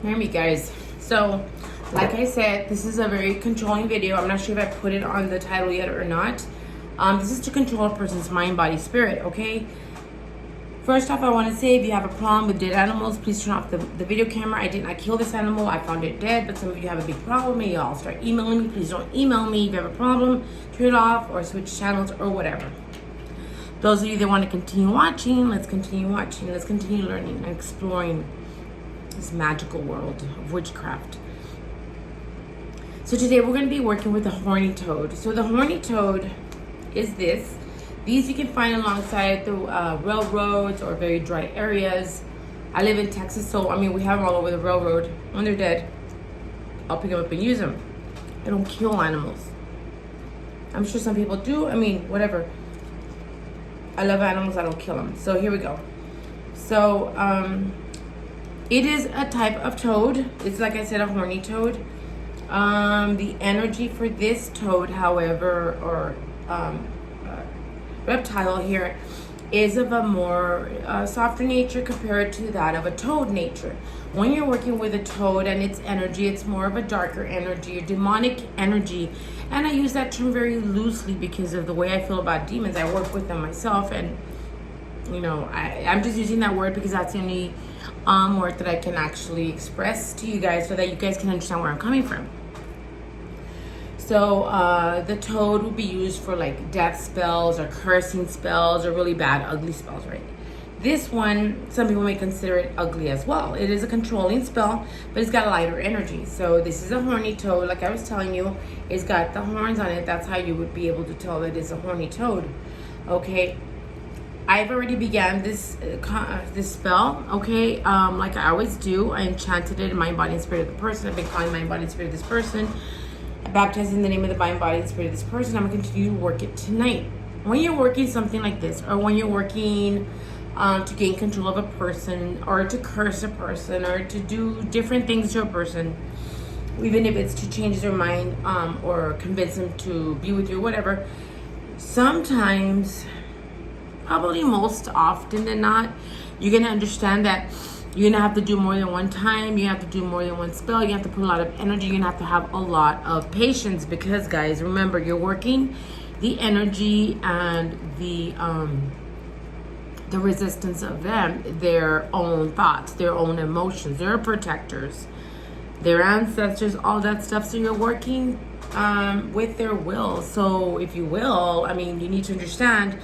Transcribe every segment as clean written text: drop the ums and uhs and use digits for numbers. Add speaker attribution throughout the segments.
Speaker 1: Hear me, guys. So, like I said, this is a very controlling video. I'm not sure if I put it on the title yet or not. This is to control a person's mind, body, spirit, okay? First off, I want to say if you have a problem with dead animals, please turn off the video camera. I did not kill this animal. I found it dead, but some of you have a big problem. Maybe y'all start emailing me. Please don't email me if you have a problem. Turn it off or switch channels or whatever. Those of you that want to continue watching, let's continue watching. Let's continue learning and exploring this magical world of witchcraft. So today we're going to be working with the horny toad. So the horny toad is this. These you can find alongside the railroads or very dry areas. I live in Texas, so I mean we have them all over the railroad. When they're dead, I'll pick them up and use them. I don't kill animals. I'm sure some people do. I mean, whatever. I love animals, I don't kill them. So here we go. So it is a type of toad. It's like I said, a horny toad. The energy for this toad, however, or reptile here, is of a more softer nature compared to that of a toad nature. When you're working with a toad and its energy, it's more of a darker energy, a demonic energy. And I use that term very loosely because of the way I feel about demons. I work with them myself, and you know, I'm just using that word because that's the only word that I can actually express to you guys so that you guys can understand where I'm coming from. So the toad will be used for like death spells or cursing spells or really bad, ugly spells, right? This one, some people may consider it ugly as well. It is a controlling spell, but it's got a lighter energy. So this is a horny toad. Like I was telling you, it's got the horns on it. That's how you would be able to tell that it's a horny toad. Okay. I've already began this spell, okay? Like I always do, I enchanted it in mind, body, and spirit of the person. I've been calling mind, body, and spirit of this person. Baptized in the name of the mind, body, and spirit of this person. I'm going to continue to work it tonight. When you're working something like this, or when you're working to gain control of a person, or to curse a person, or to do different things to a person, even if it's to change their mind or convince them to be with you, whatever, sometimes, probably most often than not, you're going to understand that you're going to have to do more than one time. You have to do more than one spell. You have to put a lot of energy. You're going to have a lot of patience because, guys, remember, you're working the energy and the resistance of them, their own thoughts, their own emotions, their protectors, their ancestors, all that stuff. So you're working with their will. So if you will, I mean, you need to understand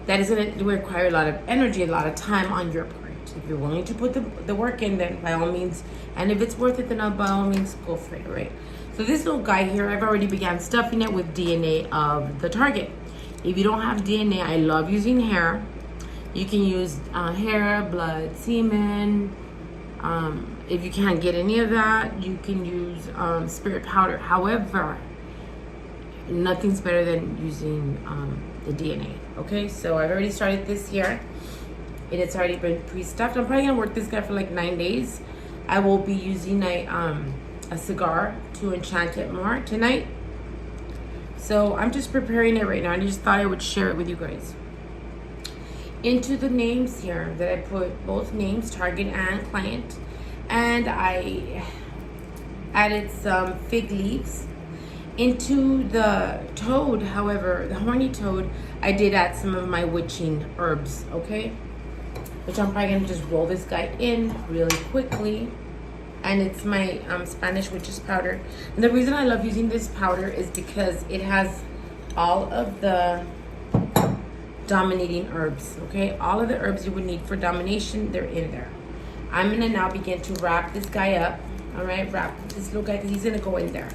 Speaker 1: that is going to require a lot of energy, a lot of time on your part. If you're willing to put the work in, then by all means, and if it's worth it, then by all means, go for it, right? So this little guy here, I've already began stuffing it with DNA of the target. If you don't have DNA, I love using hair. You can use hair, blood, semen. If you can't get any of that, you can use spirit powder. However, nothing's better than using the DNA. Okay, so I've already started this here. It's already been pre-stuffed. I'm probably gonna work this guy for like 9 days. I will be using a cigar to enchant it more tonight. So I'm just preparing it right now. I just thought I would share it with you guys. Into the names here that I put both names, target and client, and I added some fig leaves. Into the toad, however, the horny toad, I did add some of my witching herbs, okay? Which I'm probably gonna just roll this guy in really quickly. And it's my Spanish witch's powder. And the reason I love using this powder is because it has all of the dominating herbs, okay? All of the herbs you would need for domination, they're in there. I'm gonna now begin to wrap this guy up, all right? Wrap this little guy, because he's gonna go in there.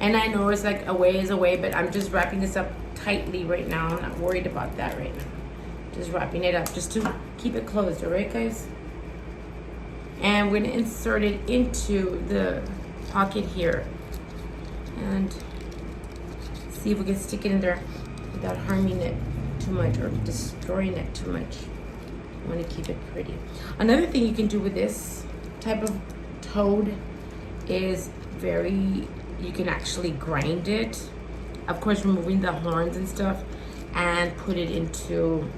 Speaker 1: And I know it's like a ways away, but I'm just wrapping this up tightly right now. I'm not worried about that right now. Just wrapping it up just to keep it closed, all right, guys? And we're gonna insert it into the pocket here. And see if we can stick it in there without harming it too much or destroying it too much. I wanna keep it pretty. Another thing you can do with this type of toad is you can actually grind it, of course removing the horns and stuff, and put it into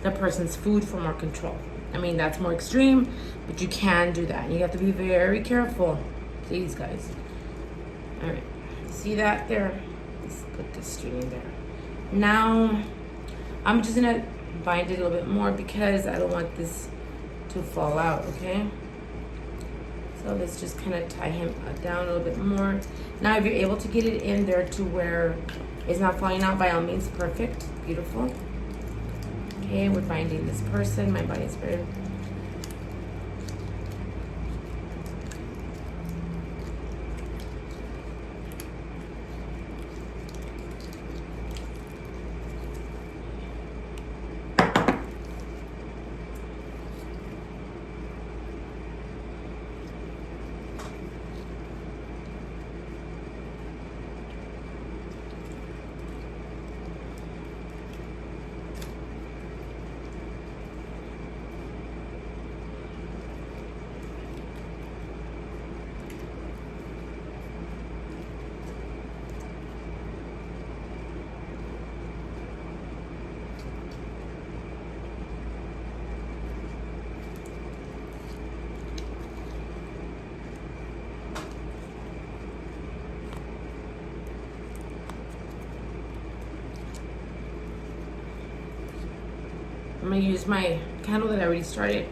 Speaker 1: the person's food for more control. I mean, that's more extreme, but you can do that. You have to be very careful, please, guys. All right, see that there? Let's put this string in there. Now, I'm just gonna bind it a little bit more because I don't want this to fall out, okay? So let's just kind of tie him down a little bit more. Now, if you're able to get it in there to where it's not falling out, by all means, perfect, beautiful. Okay, we're binding this person, my body, spirit. I'm gonna use my candle that I already started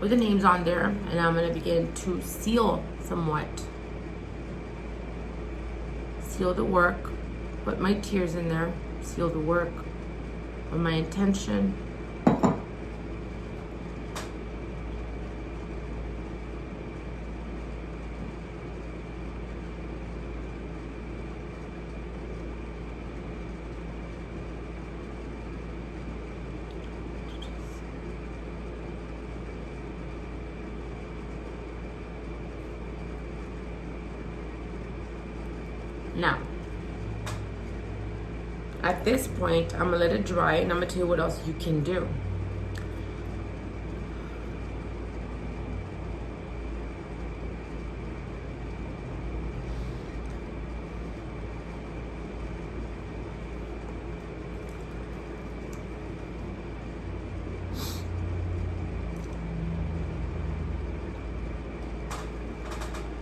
Speaker 1: with the names on there, and I'm gonna begin to seal somewhat. Seal the work, put my tears in there, seal the work with my intention. Now, at this point, I'm gonna let it dry, and I'm gonna tell you what else you can do.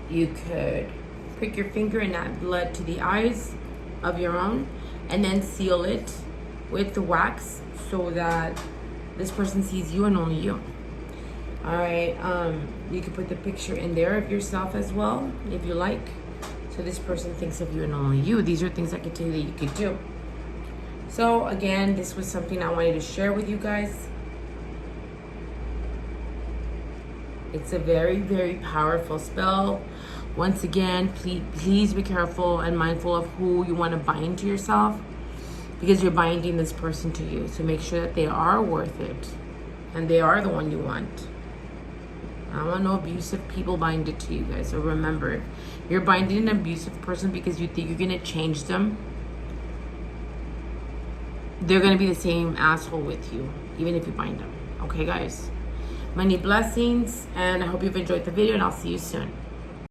Speaker 1: You could prick your finger and add blood to the eyes of your own, and then seal it with the wax so that this person sees you and only you. All right, you could put the picture in there of yourself as well if you like, so this person thinks of you and only you. These are things I could tell you that you could do. So again, this was something I wanted to share with you guys. It's a very, very powerful spell. Once again, please be careful and mindful of who you want to bind to yourself, because you're binding this person to you. So make sure that they are worth it and they are the one you want. I don't want no abusive people bind it to you, guys. So remember, you're binding an abusive person because you think you're going to change them. They're going to be the same asshole with you, even if you bind them. Okay, guys? Many blessings, and I hope you've enjoyed the video, and I'll see you soon.